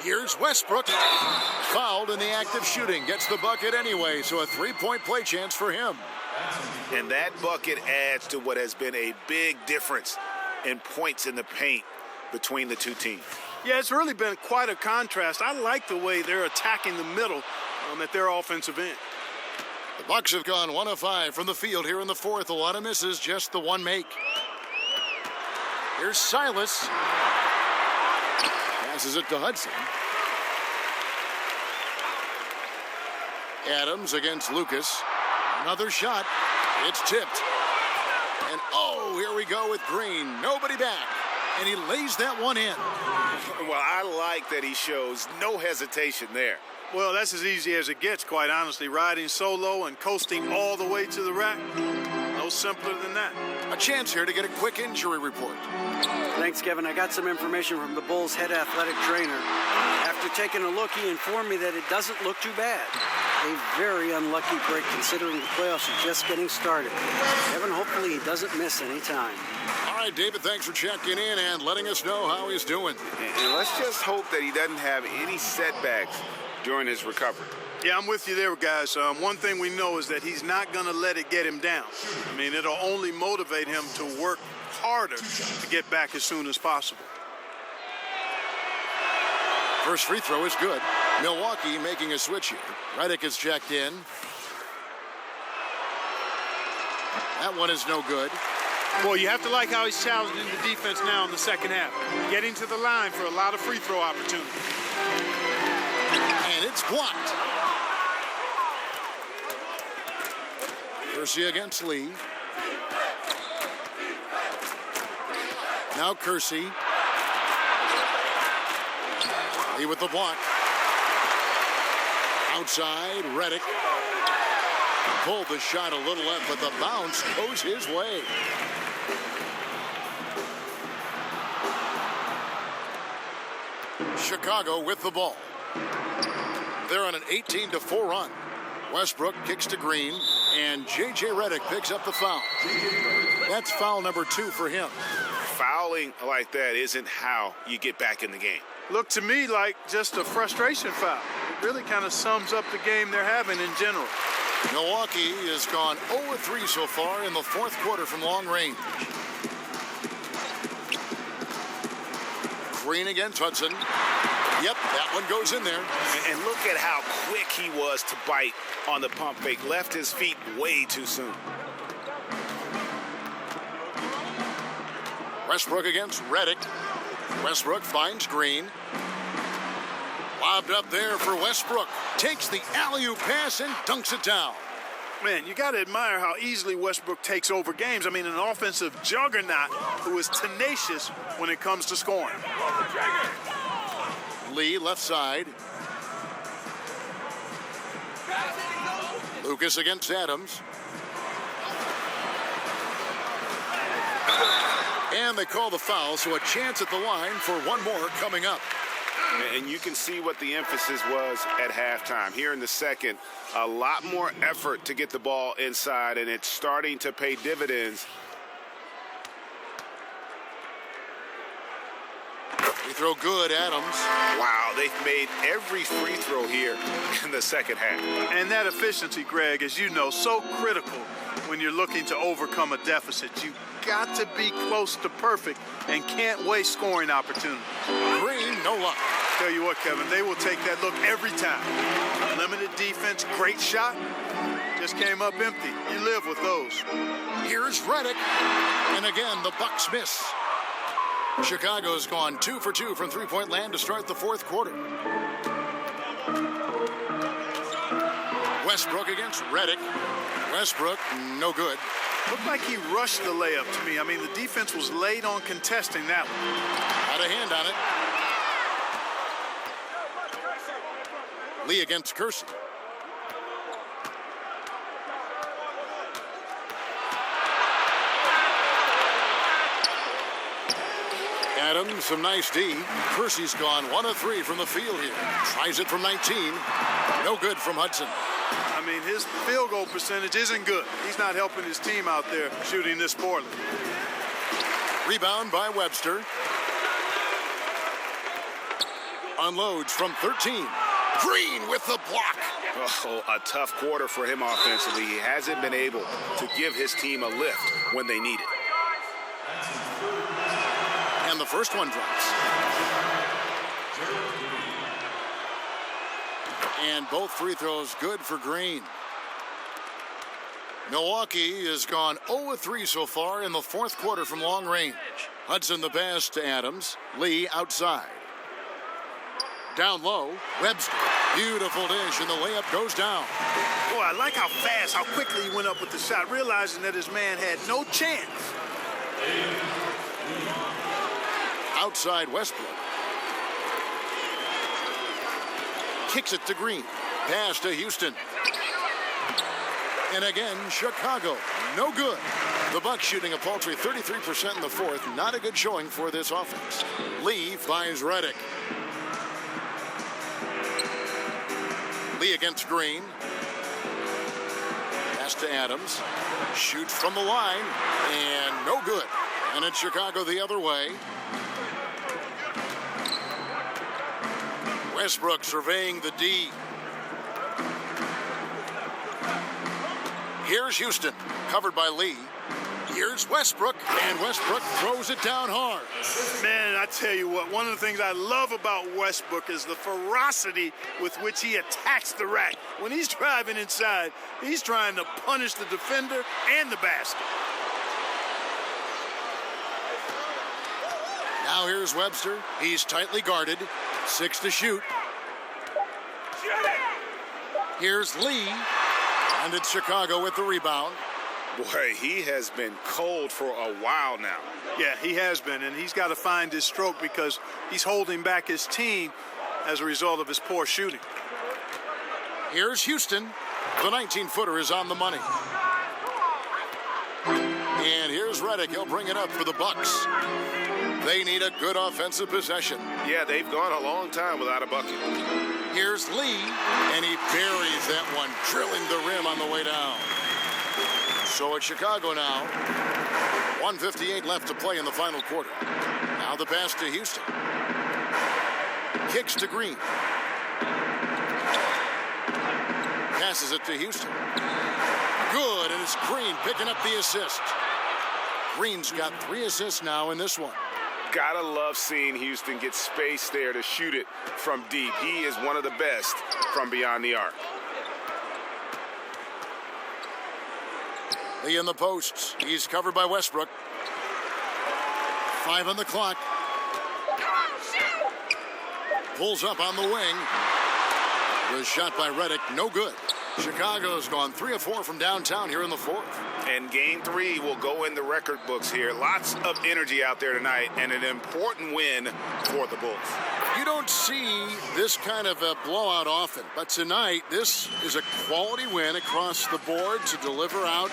Here's Westbrook. Fouled in the act of shooting. Gets the bucket anyway, so a 3-point play chance for him. And that bucket adds to what has been a big difference in points in the paint between the two teams. Yeah, it's really been quite a contrast. I like the way they're attacking the middle at their offensive end. The Bucks have gone 1 of 5 from the field here in the 4th. A lot of misses, just the one make. Here's Silas. Passes it to Hudson. Adams against Lucas. Another shot. It's tipped. And oh, here we go with Green. Nobody back. And he lays that one in. Well, I like that he shows no hesitation there. Well, that's as easy as it gets, quite honestly. Riding solo and coasting all the way to the rack. No simpler than that. A chance here to get a quick injury report. Thanks, Kevin. I got some information from the Bulls' head athletic trainer. After taking a look, he informed me that it doesn't look too bad. A very unlucky break considering the playoffs are just getting started. Kevin, hopefully he doesn't miss any time. All right, David, thanks for checking in and letting us know how he's doing. And let's just hope that he doesn't have any setbacks during his recovery. Yeah, I'm with you there, guys. One thing we know is that he's not going to let it get him down. I mean, it'll only motivate him to work harder to get back as soon as possible. First free throw is good. Milwaukee making a switch here. Redick is checked in. That one is no good. Well, you have to like how he's challenging the defense now in the second half. Getting to the line for a lot of free throw opportunities. And it's blocked. Kersey against Lee. Now Kersey. Lee with the block. Outside, Redick. Pulled the shot a little left, but the bounce goes his way. Chicago with the ball. They're on an 18-4 run. Westbrook kicks to Green, and J.J. Redick picks up the foul. That's foul number 2 for him. Fouling like that isn't how you get back in the game. Looked to me like just a frustration foul. It really kind of sums up the game they're having in general. Milwaukee has gone 0-3 so far in the 4th quarter from long range. Green against Hudson. Yep, that one goes in there. And look at how quick he was to bite on the pump fake. Left his feet way too soon. Westbrook against Redick. Westbrook finds Green. Lobbed up there for Westbrook. Takes the alley-oop pass and dunks it down. Man, you got to admire how easily Westbrook takes over games. I mean, an offensive juggernaut who is tenacious when it comes to scoring. Lee, left side. Lucas against Adams. And they call the foul, so a chance at the line for one more coming up. And you can see what the emphasis was at halftime. Here in the second, a lot more effort to get the ball inside, and it's starting to pay dividends. Free throw good, Adams. Wow, they've made every free throw here in the second half. And that efficiency, Greg, as you know, so critical when you're looking to overcome a deficit. You got to be close to perfect and can't waste scoring opportunities. Green, no luck. Tell you what, Kevin, they will take that look every time. Limited defense, great shot, just came up empty. You live with those. Here's Redick. And again, the Bucks miss. Chicago's gone 2 for 2 from three-point land to start the fourth quarter. Westbrook against Redick. Westbrook, no good. Looked like he rushed the layup to me. I mean, the defense was late on contesting that one. Had a hand on it. Lee against Kersey. Adams, some nice D. Kersey's gone 1 of 3 from the field here. Tries it from 19. No good from Hudson. I mean, his field goal percentage isn't good. He's not helping his team out there shooting this poorly. Rebound by Webster. Unloads from 13. Green with the block. Oh, a tough quarter for him offensively. He hasn't been able to give his team a lift when they need it. And the first one drops. And both free throws good for Green. Milwaukee has gone 0 of 3 so far in the fourth quarter from long range. Hudson the pass to Adams. Lee outside. Down low, Webster. Beautiful dish, and the layup goes down. Boy, I like how fast, how quickly he went up with the shot, realizing that his man had no chance. Outside Westbrook. Kicks it to Green. Pass to Houston. And again, Chicago. No good. The Bucks shooting a paltry 33% in the fourth. Not a good showing for this offense. Lee finds Redick. Lee against Green. Pass to Adams. Shoots from the line. And no good. And it's Chicago the other way. Westbrook surveying the D. Here's Houston, covered by Lee. Here's Westbrook, and Westbrook throws it down hard. Man, I tell you what, one of the things I love about Westbrook is the ferocity with which he attacks the rack. When he's driving inside, he's trying to punish the defender and the basket. Now here's Webster. He's tightly guarded. 6 to shoot. Here's Lee. And it's Chicago with the rebound. Boy, he has been cold for a while now. Yeah, he has been, and he's got to find his stroke because he's holding back his team as a result of his poor shooting. Here's Houston. The 19-footer is on the money. And here's Redick. He'll bring it up for the Bucks. They need a good offensive possession. Yeah, they've gone a long time without a bucket. Here's Lee, and he buries that one, drilling the rim on the way down. So it's Chicago now. 1:58 left to play in the final quarter. Now the pass to Houston. Kicks to Green. Passes it to Houston. Good, and it's Green picking up the assist. Green's got 3 assists now in this one. Gotta love seeing Houston get space there to shoot it from deep. He is one of the best from beyond the arc. Lee in the posts. He's covered by Westbrook. 5 on the clock. Pulls up on the wing. The shot by Redick, no good. Chicago's gone 3 of 4 from downtown here in the fourth. And game 3 will go in the record books here. Lots of energy out there tonight and an important win for the Bulls. You don't see this kind of a blowout often, but tonight this is a quality win across the board to deliver out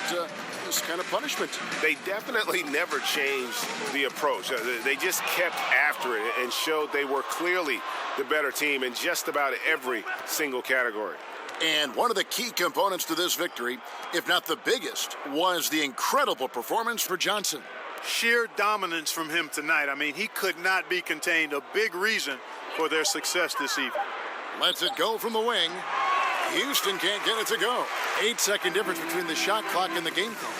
this kind of punishment. They definitely never changed the approach. They just kept after it and showed they were clearly the better team in just about every single category. And one of the key components to this victory, if not the biggest, was the incredible performance for Johnson. Sheer dominance from him tonight. I mean, he could not be contained. A big reason for their success this evening. Lets it go from the wing. Houston can't get it to go. 8-second difference between the shot clock and the game clock.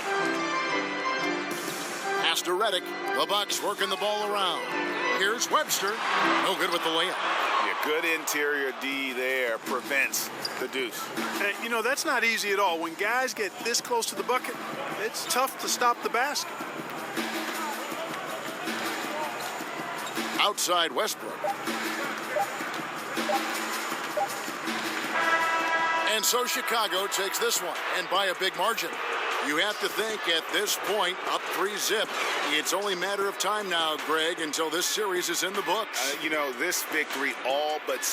Pass to Reddick. The Bucks working the ball around. Here's Webster. No good with the layup. Yeah, good interior D there prevents the deuce. And, you know, that's not easy at all. When guys get this close to the bucket, it's tough to stop the basket. Outside Westbrook. And so Chicago takes this one, and by a big margin. You have to think at this point, up 3-zip. It's only a matter of time now, Greg, until this series is in the books. You know, this victory all but